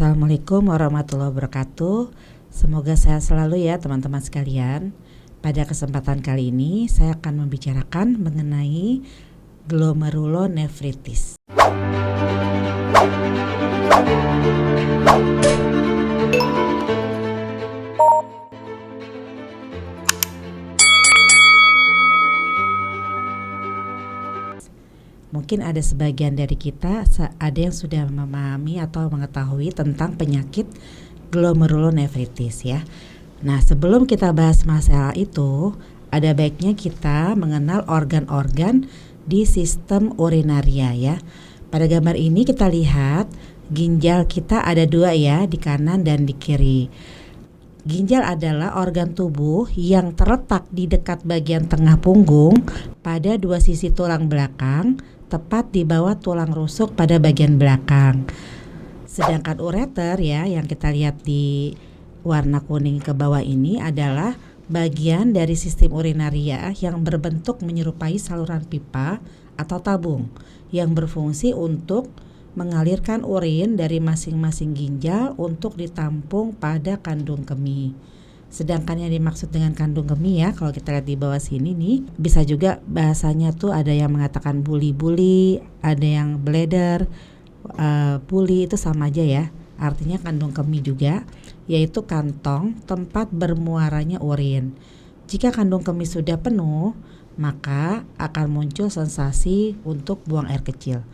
Assalamualaikum warahmatullahi wabarakatuh. Semoga sehat selalu ya teman-teman sekalian. Pada kesempatan kali ini saya akan membicarakan mengenai glomerulonefritis. Mungkin ada sebagian dari kita ada yang sudah memahami atau mengetahui tentang penyakit glomerulonefritis ya. Nah, sebelum kita bahas masalah itu, ada baiknya kita mengenal organ-organ di sistem urinaria ya. Pada gambar ini kita lihat ginjal kita ada dua ya, di kanan dan di kiri. Ginjal adalah organ tubuh yang terletak di dekat bagian tengah punggung pada dua sisi tulang belakang, tepat di bawah tulang rusuk pada bagian belakang. Sedangkan ureter ya, yang kita lihat di warna kuning ke bawah ini adalah bagian dari sistem urinaria yang berbentuk menyerupai saluran pipa atau tabung yang berfungsi untuk mengalirkan urin dari masing-masing ginjal untuk ditampung pada kandung kemih. Sedangkan yang dimaksud dengan kandung kemih ya, kalau kita lihat di bawah sini nih, bisa juga bahasanya tuh ada yang mengatakan buli-buli, ada yang bladder, buli itu sama aja ya, artinya kandung kemih juga, yaitu kantong tempat bermuaranya urin. Jika kandung kemih sudah penuh, maka akan muncul sensasi untuk buang air kecil.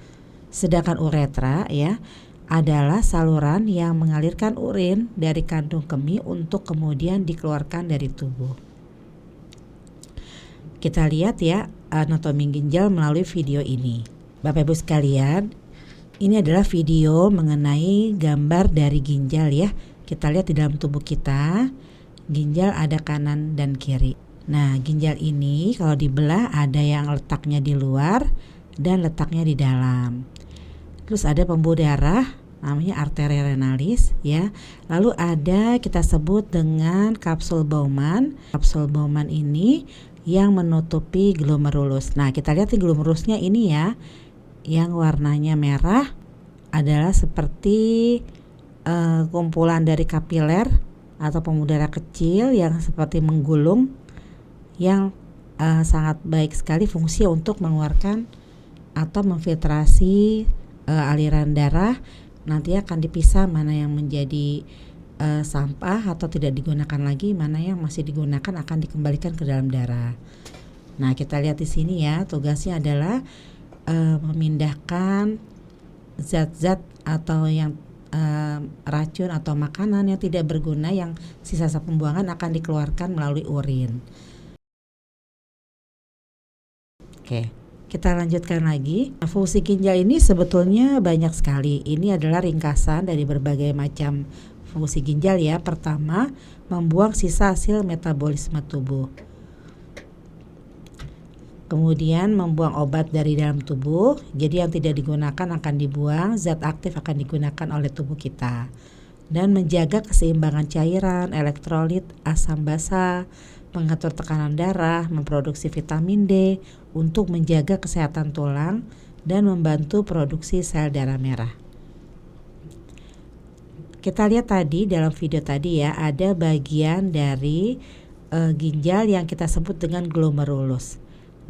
Sedangkan uretra ya adalah saluran yang mengalirkan urin dari kandung kemih untuk kemudian dikeluarkan dari tubuh. Kita lihat ya anatomi ginjal melalui video ini. Bapak Ibu sekalian, ini adalah video mengenai gambar dari ginjal ya. Kita lihat di dalam tubuh kita, ginjal ada kanan dan kiri. Nah, ginjal ini kalau dibelah ada yang letaknya di luar dan letaknya di dalam. Terus ada pembuluh darah namanya arteria renalis ya. Lalu ada kita sebut dengan kapsul Bowman. Kapsul Bowman ini yang menutupi glomerulus. Nah, kita lihat di glomerulusnya ini ya, yang warnanya merah adalah seperti kumpulan dari kapiler atau pembuluh darah kecil yang seperti menggulung, yang sangat baik sekali fungsi untuk mengeluarkan atau memfiltrasi aliran darah. Nanti akan dipisah mana yang menjadi sampah atau tidak digunakan lagi, mana yang masih digunakan akan dikembalikan ke dalam darah. Nah, kita lihat di sini ya, tugasnya adalah memindahkan zat-zat atau yang racun atau makanan yang tidak berguna yang sisa pembuangan akan dikeluarkan melalui urin. Oke. Kita lanjutkan lagi. Fungsi ginjal ini sebetulnya banyak sekali. Ini adalah ringkasan dari berbagai macam fungsi ginjal ya. Pertama, membuang sisa hasil metabolisme tubuh. Kemudian membuang obat dari dalam tubuh. Jadi yang tidak digunakan akan dibuang, zat aktif akan digunakan oleh tubuh kita. Dan menjaga keseimbangan cairan, elektrolit, asam basa, mengatur tekanan darah, memproduksi vitamin D untuk menjaga kesehatan tulang dan membantu produksi sel darah merah. Kita lihat tadi dalam video tadi ya, ada bagian dari ginjal yang kita sebut dengan glomerulus.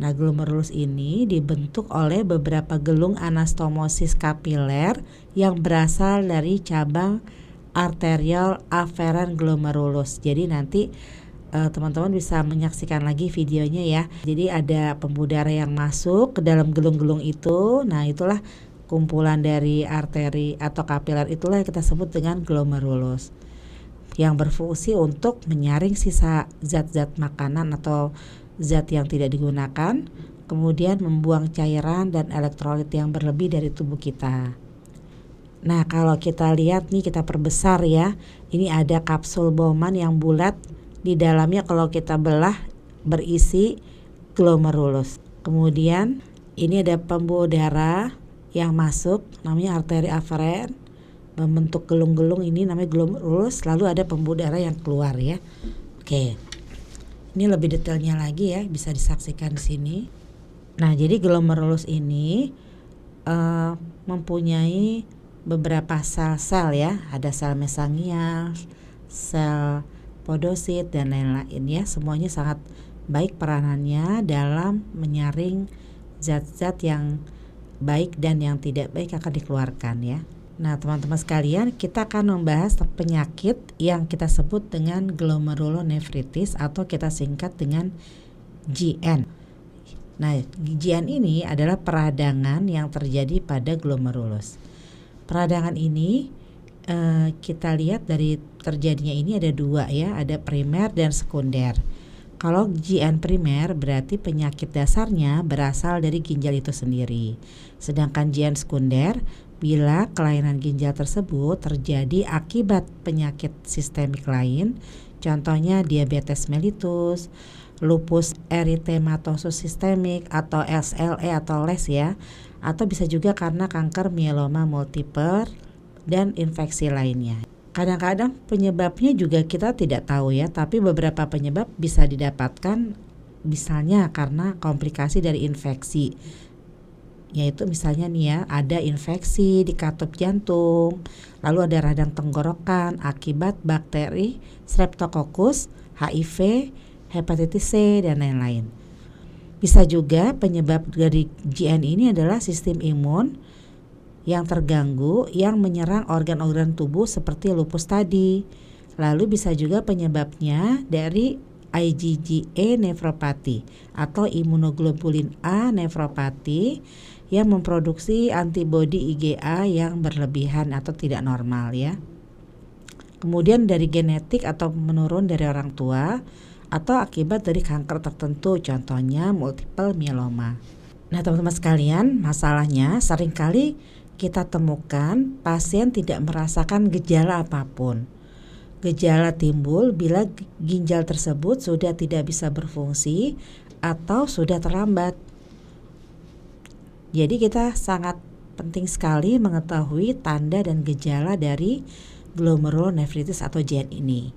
Nah, glomerulus ini dibentuk oleh beberapa gelung anastomosis kapiler yang berasal dari cabang arterial afferent glomerulus. Jadi nanti teman-teman bisa menyaksikan lagi videonya ya. Jadi ada pembuluh darah yang masuk ke dalam gelung-gelung itu. Nah, itulah kumpulan dari arteri atau kapiler, itulah yang kita sebut dengan glomerulus, yang berfungsi untuk menyaring sisa zat-zat makanan atau zat yang tidak digunakan, kemudian membuang cairan dan elektrolit yang berlebih dari tubuh kita. Nah, kalau kita lihat nih, kita perbesar ya. Ini ada kapsul Bowman yang bulat. Di dalamnya kalau kita belah berisi glomerulus. Kemudian ini ada pembuluh darah yang masuk namanya arteri afferent, membentuk gelung-gelung ini namanya glomerulus. Lalu ada pembuluh darah yang keluar ya. Oke. Ini lebih detailnya lagi ya, bisa disaksikan di sini. Nah, jadi glomerulus ini mempunyai beberapa sel-sel ya, ada sel mesangial, sel podosit dan lain-lain ya. Semuanya sangat baik peranannya dalam menyaring zat-zat yang baik dan yang tidak baik akan dikeluarkan ya. Nah teman-teman sekalian, kita akan membahas penyakit yang kita sebut dengan glomerulonefritis atau kita singkat dengan GN. Nah GN ini adalah peradangan yang terjadi pada glomerulus. Peradangan ini kita lihat dari terjadinya ini ada dua ya, ada primer dan sekunder. Kalau GN primer berarti penyakit dasarnya berasal dari ginjal itu sendiri. Sedangkan GN sekunder bila kelainan ginjal tersebut terjadi akibat penyakit sistemik lain, contohnya diabetes mellitus, lupus eritematosus sistemik atau SLE atau LES ya, atau bisa juga karena kanker mieloma multiple dan infeksi lainnya. Kadang-kadang penyebabnya juga kita tidak tahu ya, tapi beberapa penyebab bisa didapatkan misalnya karena komplikasi dari infeksi. Yaitu misalnya nih ya, ada infeksi di katup jantung, lalu ada radang tenggorokan akibat bakteri Streptococcus, HIV, hepatitis C dan lain-lain. Bisa juga penyebab dari GN ini adalah sistem imun yang terganggu yang menyerang organ-organ tubuh seperti lupus tadi. Lalu bisa juga penyebabnya dari IgA nefropati atau imunoglobulin A nefropati yang memproduksi antibodi IgA yang berlebihan atau tidak normal ya. Kemudian dari genetik atau menurun dari orang tua atau akibat dari kanker tertentu, contohnya multiple myeloma. Nah teman-teman sekalian, masalahnya seringkali kita temukan pasien tidak merasakan gejala apapun. Gejala timbul bila ginjal tersebut sudah tidak bisa berfungsi atau sudah terlambat. Jadi kita sangat penting sekali mengetahui tanda dan gejala dari glomerulonefritis atau GN ini.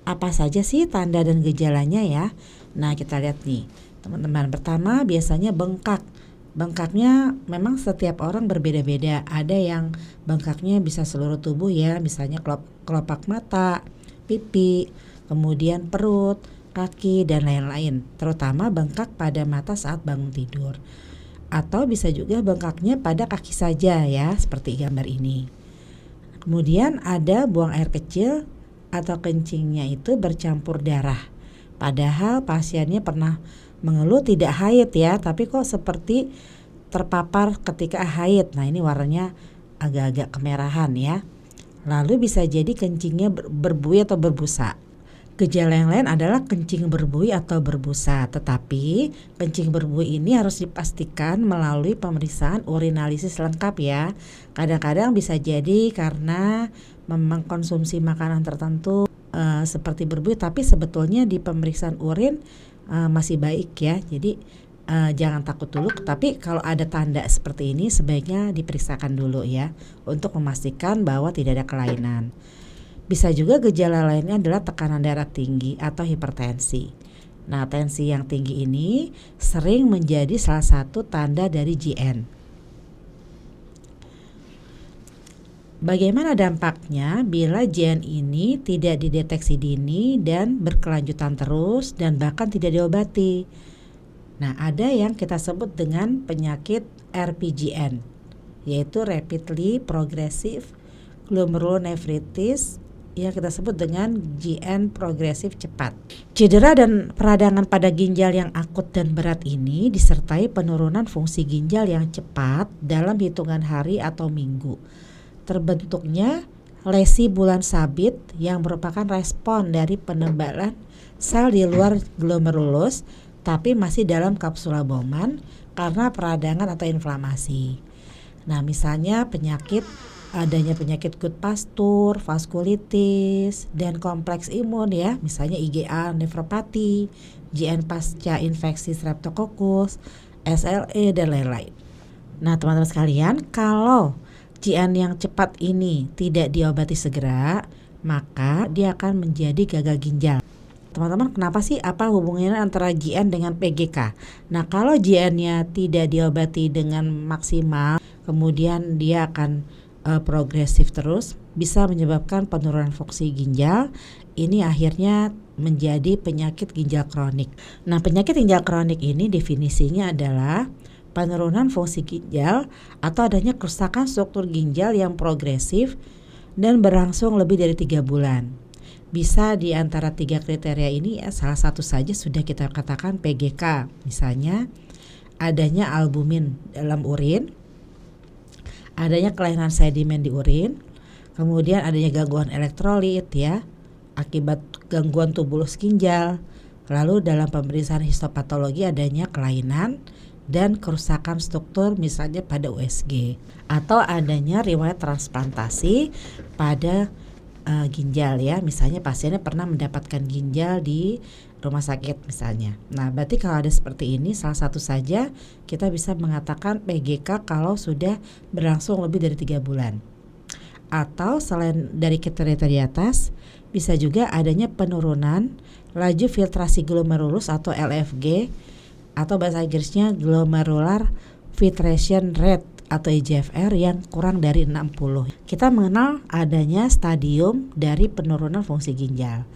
Apa saja sih tanda dan gejalanya ya? Nah kita lihat nih teman-teman. Pertama biasanya bengkak. Bengkaknya memang setiap orang berbeda-beda. Ada yang bengkaknya bisa seluruh tubuh ya, misalnya kelopak mata, pipi, kemudian perut, kaki dan lain-lain. Terutama bengkak pada mata saat bangun tidur. Atau bisa juga bengkaknya pada kaki saja ya, seperti gambar ini. Kemudian ada buang air kecil atau kencingnya itu bercampur darah. Padahal pasiennya pernah mengeluh tidak haid ya, tapi kok seperti terpapar ketika haid. Nah ini warnanya agak-agak kemerahan ya. Lalu bisa jadi kencingnya berbuih atau berbusa. Gejala yang lain adalah kencing berbuih atau berbusa. Tetapi kencing berbuih ini harus dipastikan melalui pemeriksaan urinalisis lengkap ya. Kadang-kadang bisa jadi karena memang konsumsi makanan tertentu seperti berbuih, tapi sebetulnya di pemeriksaan urin masih baik ya. Jadi jangan takut dulu, tapi kalau ada tanda seperti ini sebaiknya diperiksakan dulu ya untuk memastikan bahwa tidak ada kelainan. Bisa juga gejala lainnya adalah tekanan darah tinggi atau hipertensi. Nah, tensi yang tinggi ini sering menjadi salah satu tanda dari GN. Bagaimana dampaknya bila GN ini tidak dideteksi dini dan berkelanjutan terus dan bahkan tidak diobati? Nah, ada yang kita sebut dengan penyakit RPGN, yaitu Rapidly Progressive Glomerulonefritis, yang kita sebut dengan GN progresif cepat. Cedera dan peradangan pada ginjal yang akut dan berat ini disertai penurunan fungsi ginjal yang cepat dalam hitungan hari atau minggu. Terbentuknya lesi bulan sabit yang merupakan respon dari penebalan sel di luar glomerulus tapi masih dalam kapsula Bowman karena peradangan atau inflamasi. Nah, misalnya adanya penyakit Goodpasture, vaskulitis, dan kompleks imun ya, misalnya IgA nefropati, GN pasca infeksi Streptococcus, SLE dan lain-lain. Nah, teman-teman sekalian, kalau GN yang cepat ini tidak diobati segera, maka dia akan menjadi gagal ginjal. Teman-teman, kenapa sih? Apa hubungannya antara GN dengan PGK? Nah, kalau GN-nya tidak diobati dengan maksimal, kemudian dia akan progresif terus bisa menyebabkan penurunan fungsi ginjal. Ini akhirnya menjadi penyakit ginjal kronik. Nah, penyakit ginjal kronik ini definisinya adalah penurunan fungsi ginjal atau adanya kerusakan struktur ginjal yang progresif dan berlangsung lebih dari 3 bulan. Bisa di antara 3 kriteria ini ya, salah satu saja sudah kita katakan PGK. Misalnya adanya albumin dalam urin, adanya kelainan sedimen di urin, kemudian adanya gangguan elektrolit ya, akibat gangguan tubulus ginjal. Lalu dalam pemeriksaan histopatologi adanya kelainan dan kerusakan struktur misalnya pada USG, atau adanya riwayat transplantasi pada ginjal ya, misalnya pasiennya pernah mendapatkan ginjal di rumah sakit misalnya. Nah, berarti kalau ada seperti ini, salah satu saja kita bisa mengatakan PGK kalau sudah berlangsung lebih dari 3 bulan. Atau selain dari kriteria di atas, bisa juga adanya penurunan laju filtrasi glomerulus atau LFG, atau bahasa Inggrisnya glomerular filtration rate atau IGFR yang kurang dari 60. Kita mengenal adanya stadium dari penurunan fungsi ginjal.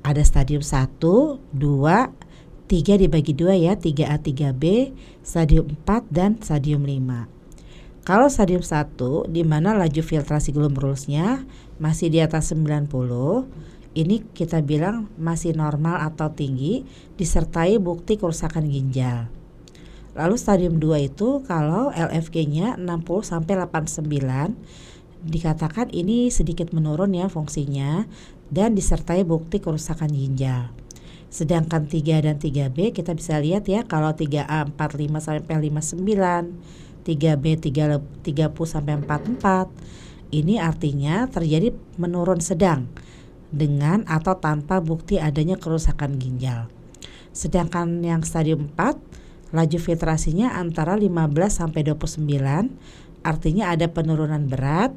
Ada stadium 1, 2, 3 dibagi 2 ya, 3A, 3B, stadium 4 dan stadium 5. Kalau stadium 1 di mana laju filtrasi glomerulusnya masih di atas 90, ini kita bilang masih normal atau tinggi disertai bukti kerusakan ginjal. Lalu stadium 2 itu kalau LFG-nya 60 sampai 89 dikatakan ini sedikit menurun ya fungsinya dan disertai bukti kerusakan ginjal. Sedangkan 3 dan 3B kita bisa lihat ya, kalau 3A 45 sampai 59, 3B 30 sampai 44. Ini artinya terjadi menurun sedang dengan atau tanpa bukti adanya kerusakan ginjal. Sedangkan yang stadium 4 laju filtrasinya antara 15 sampai 29, artinya ada penurunan berat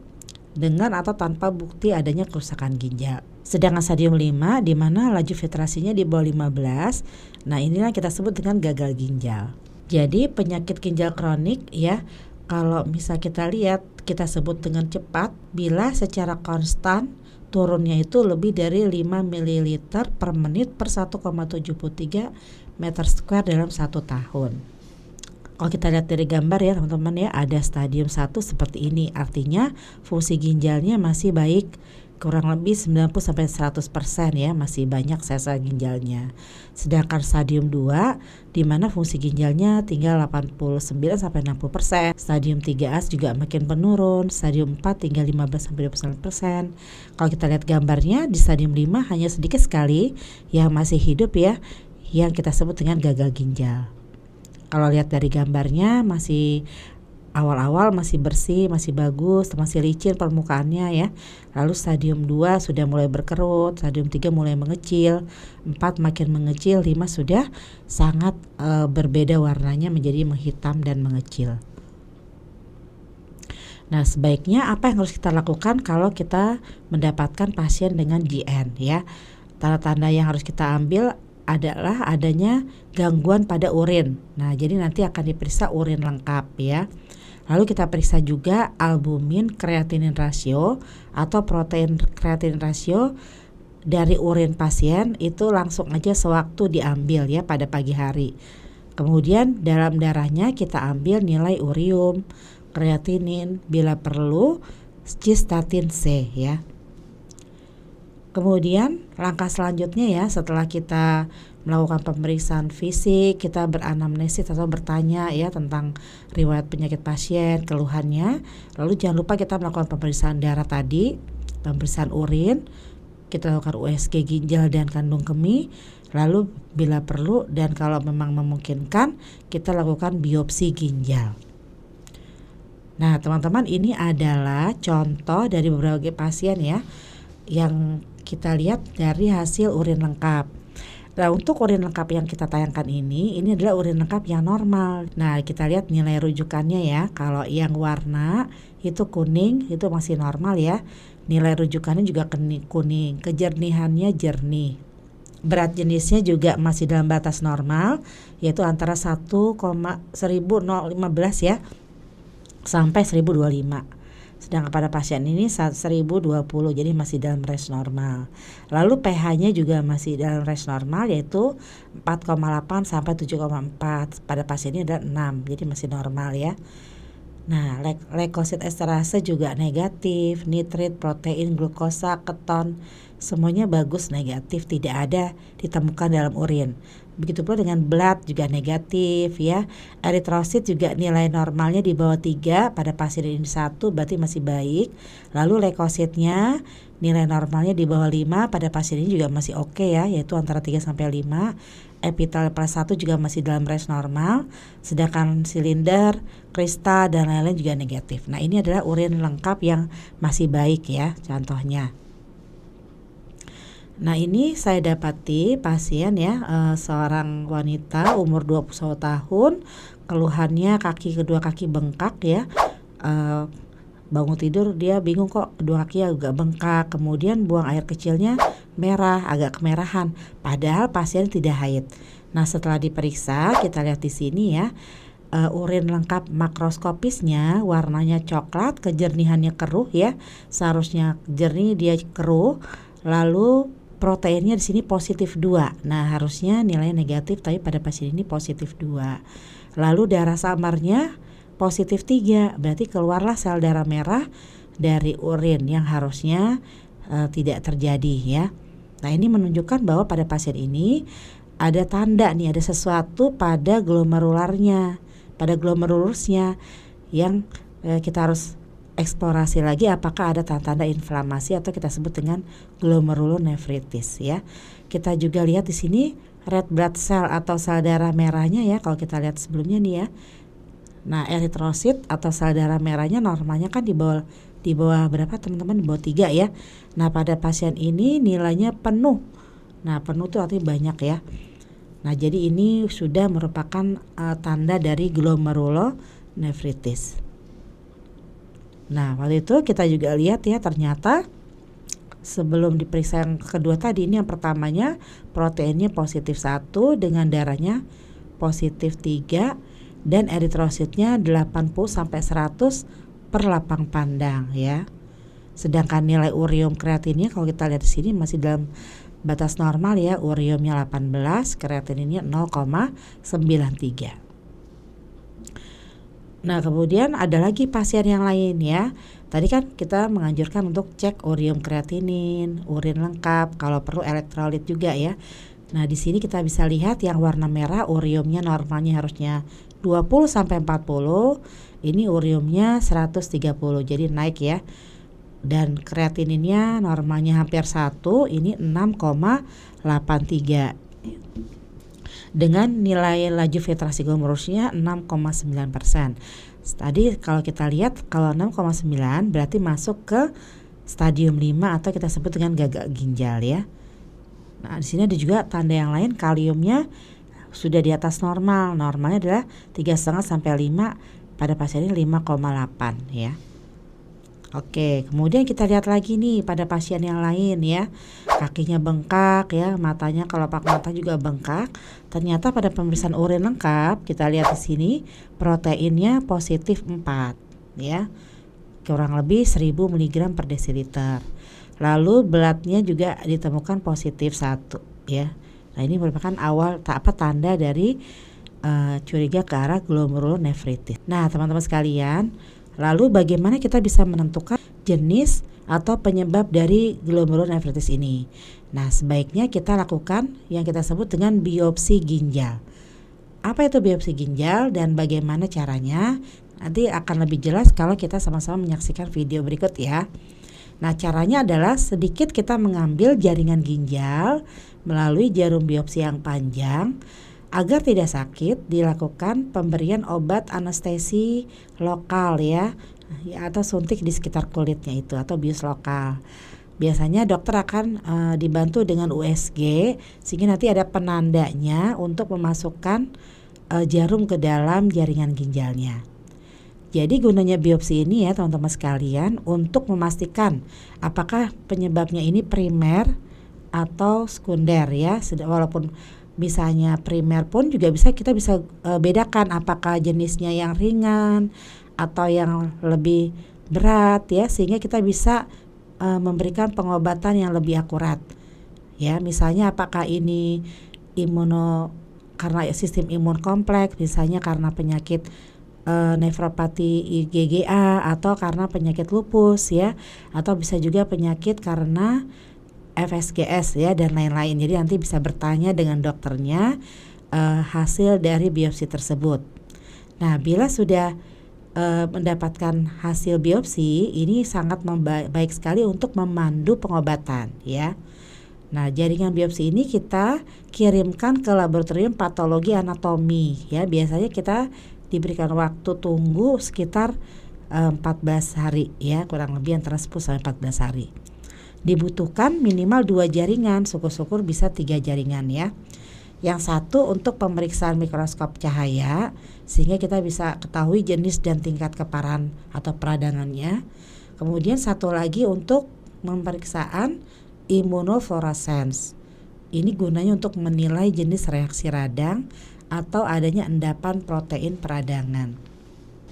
dengan atau tanpa bukti adanya kerusakan ginjal. Sedangkan stadium 5 di mana laju filtrasinya di bawah 15, nah inilah kita sebut dengan gagal ginjal. Jadi penyakit ginjal kronik ya, kalau misal kita lihat kita sebut dengan cepat bila secara konstan turunnya itu lebih dari 5 ml per menit per 1,73 meter square dalam 1 tahun. Kalau kita lihat dari gambar ya teman-teman ya, ada stadium 1 seperti ini, artinya fungsi ginjalnya masih baik, kurang lebih 90-100% ya, masih banyak sel-sel ginjalnya. Sedangkan stadium 2 di mana fungsi ginjalnya tinggal 89-60%. Stadium 3A juga makin menurun, stadium 4 tinggal 15-29%. Kalau kita lihat gambarnya di stadium 5 hanya sedikit sekali yang masih hidup ya, yang kita sebut dengan gagal ginjal. Kalau lihat dari gambarnya masih awal-awal masih bersih, masih bagus, masih licin permukaannya ya. Lalu stadium 2 sudah mulai berkerut, stadium 3 mulai mengecil, 4 makin mengecil, 5 sudah sangat berbeda warnanya menjadi menghitam dan mengecil. Nah, sebaiknya apa yang harus kita lakukan kalau kita mendapatkan pasien dengan GN ya? Tanda-tanda yang harus kita ambil adalah adanya gangguan pada urin. Nah, jadi nanti akan diperiksa urin lengkap ya. Lalu kita periksa juga albumin kreatinin rasio atau protein kreatinin rasio dari urin pasien, itu langsung aja sewaktu diambil ya pada pagi hari. Kemudian dalam darahnya kita ambil nilai urium, kreatinin, bila perlu cystatin C ya. Kemudian langkah selanjutnya ya, setelah kita melakukan pemeriksaan fisik, kita beranamnesis atau bertanya ya tentang riwayat penyakit pasien, keluhannya. Lalu jangan lupa kita melakukan pemeriksaan darah tadi, pemeriksaan urin, kita lakukan USG ginjal dan kandung kemih. Lalu bila perlu dan kalau memang memungkinkan, kita lakukan biopsi ginjal. Nah, teman-teman, ini adalah contoh dari beberapa pasien ya yang kita lihat dari hasil urin lengkap. Nah, untuk urin lengkap yang kita tayangkan ini adalah urin lengkap yang normal. Nah, kita lihat nilai rujukannya ya. Kalau yang warna itu kuning, itu masih normal ya. Nilai rujukannya juga kuning, kejernihannya jernih. Berat jenisnya juga masih dalam batas normal, yaitu antara 1015 ya sampai 1025. Sedangkan pada pasien ini 1020, jadi masih dalam range normal. Lalu pH-nya juga masih dalam range normal, yaitu 4,8 sampai 7,4. Pada pasien ini adalah 6, jadi masih normal ya. Nah, leukosit esterase juga negatif, nitrit, protein, glukosa, keton, semuanya bagus negatif, tidak ada ditemukan dalam urin. Begitu pula dengan blood juga negatif ya. Eritrosit juga nilai normalnya di bawah 3, pada pasien ini 1, berarti masih baik. Lalu leukositnya nilai normalnya di bawah 5, pada pasien ini juga masih oke ya, yaitu antara 3 sampai 5. Epitel plus 1 juga masih dalam range normal, sedangkan silinder, kristal dan lain-lain juga negatif. Nah, ini adalah urin lengkap yang masih baik ya, contohnya. Nah, ini saya dapati pasien ya, seorang wanita umur 21 tahun, keluhannya kedua kaki bengkak ya. Bangun tidur dia bingung kok kedua kaki agak bengkak, kemudian buang air kecilnya merah, agak kemerahan, padahal pasien tidak haid. Nah, setelah diperiksa kita lihat di sini ya, urin lengkap makroskopisnya warnanya coklat, kejernihannya keruh ya, seharusnya jernih dia keruh. Lalu proteinnya di sini positif 2. Nah, harusnya nilainya negatif, tapi pada pasien ini positif 2. Lalu darah samarnya positif 3, berarti keluarlah sel darah merah dari urin yang harusnya tidak terjadi ya. Nah, ini menunjukkan bahwa pada pasien ini ada tanda nih, ada sesuatu pada glomerularnya, pada glomerulusnya yang kita harus eksplorasi lagi apakah ada tanda-tanda inflamasi atau kita sebut dengan glomerulonefritis ya. Kita juga lihat di sini red blood cell atau sel darah merahnya ya, kalau kita lihat sebelumnya nih ya. Nah, eritrosit atau sel darah merahnya normalnya kan di bawah berapa teman-teman? Di bawah 3 ya. Nah, pada pasien ini nilainya penuh. Nah, penuh itu artinya banyak ya. Nah, jadi ini sudah merupakan tanda dari glomerulonefritis. Nah, waktu itu kita juga lihat ya, ternyata sebelum diperiksa yang kedua tadi, ini yang pertamanya proteinnya positif 1 dengan darahnya positif 3 dan eritrositnya 80 sampai 100 per lapang pandang ya. Sedangkan nilai urium kreatinnya kalau kita lihat di sini masih dalam batas normal ya, uriumnya 18, kreatininnya 0,93. Nah, kemudian ada lagi pasien yang lain ya. Tadi kan kita menganjurkan untuk cek urium kreatinin, urin lengkap, kalau perlu elektrolit juga ya. Nah, di sini kita bisa lihat yang warna merah uriumnya normalnya harusnya 20 sampai 40. Ini uriumnya 130, jadi naik ya. Dan kreatininnya normalnya hampir 1, ini 6,83. Dengan nilai laju filtrasi glomerulusnya 6,9%. Tadi kalau kita lihat kalau 6,9 berarti masuk ke stadium 5 atau kita sebut dengan gagal ginjal ya. Nah, di sini ada juga tanda yang lain, kaliumnya sudah di atas normal. Normalnya adalah 3,5 sampai 5, pada pasien ini 5,8 ya. Oke, kemudian kita lihat lagi nih pada pasien yang lain ya. Kakinya bengkak ya, matanya kelopak mata juga bengkak. Ternyata pada pemeriksaan urin lengkap kita lihat di sini proteinnya positif 4 ya. Kurang lebih 1000 mg per desiliter. Lalu bloodnya juga ditemukan positif 1 ya. Nah, ini merupakan awal tanda dari curiga ke arah glomerulonefritis. Nah, teman-teman sekalian, lalu bagaimana kita bisa menentukan jenis atau penyebab dari glomerulonefritis ini? Nah, sebaiknya kita lakukan yang kita sebut dengan biopsi ginjal. Apa itu biopsi ginjal dan bagaimana caranya? Nanti akan lebih jelas kalau kita sama-sama menyaksikan video berikut ya. Nah, caranya adalah sedikit kita mengambil jaringan ginjal melalui jarum biopsi yang panjang. Agar tidak sakit, dilakukan pemberian obat anestesi lokal ya, atau suntik di sekitar kulitnya itu atau bius lokal. Biasanya dokter akan dibantu dengan USG sehingga nanti ada penandanya untuk memasukkan jarum ke dalam jaringan ginjalnya. Jadi gunanya biopsi ini ya teman-teman sekalian untuk memastikan apakah penyebabnya ini primer atau sekunder ya. Walaupun misalnya primer pun juga kita bisa bedakan apakah jenisnya yang ringan atau yang lebih berat ya, sehingga kita bisa memberikan pengobatan yang lebih akurat. Ya, misalnya apakah ini karena sistem imun kompleks, misalnya karena penyakit nefropati IgA atau karena penyakit lupus ya, atau bisa juga penyakit karena FSGS ya dan lain-lain. Jadi nanti bisa bertanya dengan dokternya hasil dari biopsi tersebut. Nah, bila sudah mendapatkan hasil biopsi, ini sangat baik sekali untuk memandu pengobatan ya. Nah, jaringan biopsi ini kita kirimkan ke laboratorium patologi anatomi ya. Biasanya kita diberikan waktu tunggu sekitar 14 hari ya, kurang lebih antara 10 sampai 14 hari. Dibutuhkan minimal 2 jaringan, syukur-syukur bisa 3 jaringan ya. Yang satu untuk pemeriksaan mikroskop cahaya sehingga kita bisa ketahui jenis dan tingkat keparahan atau peradangannya. Kemudian satu lagi untuk pemeriksaan immunofluorescence. Ini gunanya untuk menilai jenis reaksi radang atau adanya endapan protein peradangan.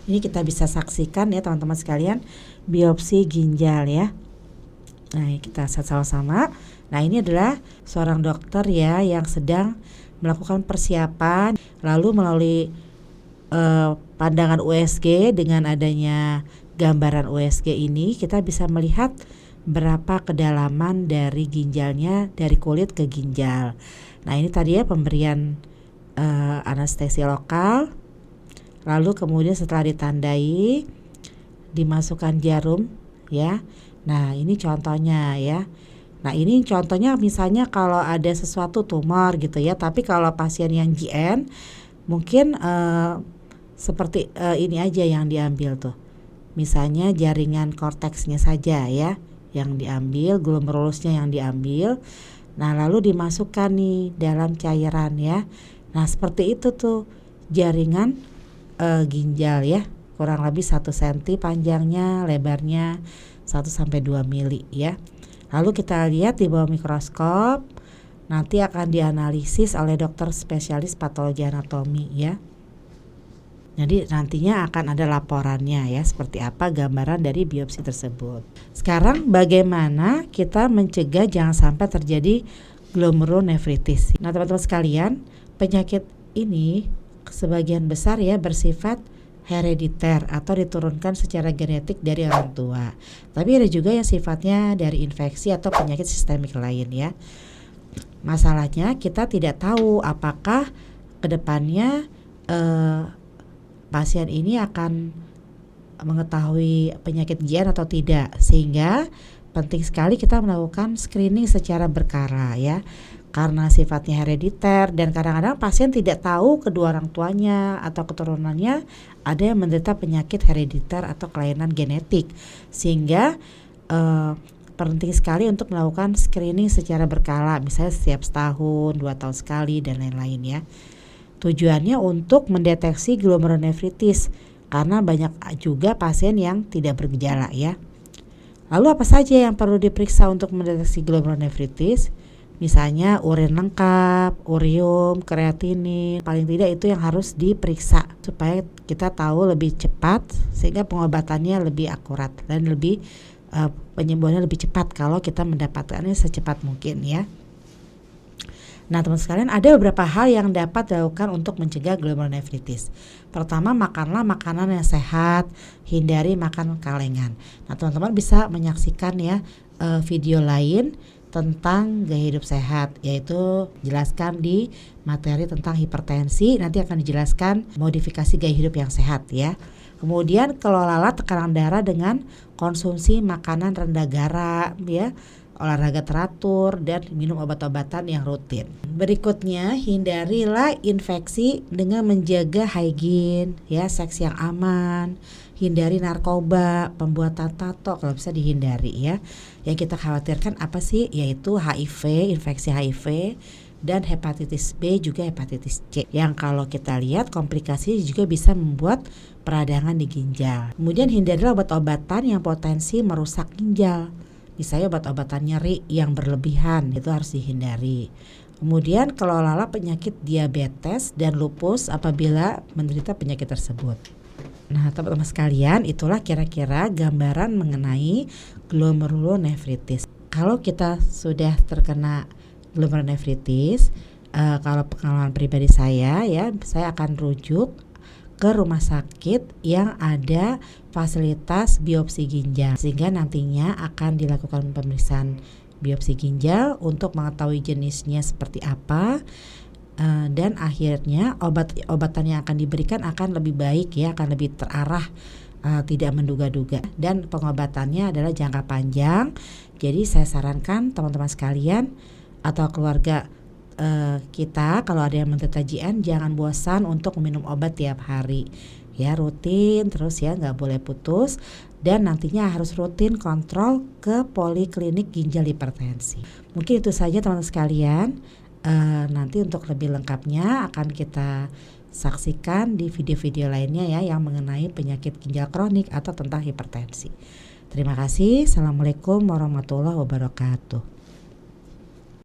Ini kita bisa saksikan ya teman-teman sekalian, biopsi ginjal ya. Nah, kita sama-sama. Nah, ini adalah seorang dokter ya yang sedang melakukan persiapan, lalu melalui pandangan USG, dengan adanya gambaran USG ini kita bisa melihat berapa kedalaman dari ginjalnya, dari kulit ke ginjal. Nah, ini tadi ya pemberian anestesi lokal, lalu kemudian setelah ditandai dimasukkan jarum ya. Nah, ini contohnya ya. Nah, ini contohnya misalnya kalau ada sesuatu tumor gitu ya, tapi kalau pasien yang GN mungkin seperti ini aja yang diambil tuh. Misalnya jaringan korteksnya saja ya yang diambil, glomerulusnya yang diambil. Nah, lalu dimasukkan nih dalam cairan ya. Nah, seperti itu tuh jaringan ginjal ya, kurang lebih 1 cm panjangnya, lebarnya 1 sampai 2 mili ya. Lalu kita lihat di bawah mikroskop, nanti akan dianalisis oleh dokter spesialis patologi anatomi ya. Jadi nantinya akan ada laporannya ya, seperti apa gambaran dari biopsi tersebut. Sekarang bagaimana kita mencegah jangan sampai terjadi glomerulonefritis. Nah, teman-teman sekalian, penyakit ini sebagian besar ya bersifat herediter atau diturunkan secara genetik dari orang tua. Tapi ada juga yang sifatnya dari infeksi atau penyakit sistemik lain ya. Masalahnya kita tidak tahu apakah kedepannya pasien ini akan mengetahui penyakit GN atau tidak, sehingga penting sekali kita melakukan screening secara berkala ya. Karena sifatnya herediter dan kadang-kadang pasien tidak tahu kedua orang tuanya atau keturunannya ada yang menderita penyakit herediter atau kelainan genetik, sehingga penting sekali untuk melakukan screening secara berkala, misalnya setiap setahun, 2 tahun sekali dan lain-lain ya. Tujuannya untuk mendeteksi glomerulonefritis karena banyak juga pasien yang tidak bergejala ya. Lalu apa saja yang perlu diperiksa untuk mendeteksi glomerulonefritis? Misalnya urin lengkap, urium, kreatinin, paling tidak itu yang harus diperiksa supaya kita tahu lebih cepat sehingga pengobatannya lebih akurat dan lebih penyembuhannya lebih cepat kalau kita mendapatkannya secepat mungkin ya. Nah, teman sekalian, ada beberapa hal yang dapat dilakukan untuk mencegah glomerulonefritis. Pertama, makanlah makanan yang sehat, hindari makan kalengan. Nah, teman-teman bisa menyaksikan ya video lain tentang gaya hidup sehat, yaitu jelaskan di materi tentang hipertensi, nanti akan dijelaskan modifikasi gaya hidup yang sehat ya. Kemudian kelolalah tekanan darah dengan konsumsi makanan rendah garam ya, olahraga teratur dan minum obat-obatan yang rutin. Berikutnya, hindarilah infeksi dengan menjaga hygiene ya, seks yang aman, hindari narkoba, pembuatan tato kalau bisa dihindari ya. Yang kita khawatirkan apa sih? Yaitu HIV, infeksi HIV, dan hepatitis B juga hepatitis C. Yang kalau kita lihat komplikasi juga bisa membuat peradangan di ginjal. Kemudian hindarilah obat-obatan yang potensi merusak ginjal. Misalnya obat-obatan nyeri yang berlebihan, itu harus dihindari. Kemudian kelolalah penyakit diabetes dan lupus apabila menderita penyakit tersebut. Nah, teman-teman sekalian, itulah kira-kira gambaran mengenai glomerulonefritis. Kalau kita sudah terkena glomerulonefritis, kalau pengalaman pribadi saya ya, saya akan rujuk ke rumah sakit yang ada fasilitas biopsi ginjal, sehingga nantinya akan dilakukan pemeriksaan biopsi ginjal untuk mengetahui jenisnya seperti apa. Dan akhirnya obatan yang akan diberikan akan lebih baik ya, akan lebih terarah, tidak menduga-duga, dan pengobatannya adalah jangka panjang. Jadi saya sarankan teman-teman sekalian atau keluarga kita, kalau ada yang menderita GN, jangan bosan untuk minum obat tiap hari ya, rutin terus ya, nggak boleh putus, dan nantinya harus rutin kontrol ke poliklinik ginjal hipertensi. Mungkin itu saja teman-teman sekalian. Nanti untuk lebih lengkapnya akan kita saksikan di video-video lainnya ya, yang mengenai penyakit ginjal kronik atau tentang hipertensi. Terima kasih. Assalamualaikum warahmatullahi wabarakatuh.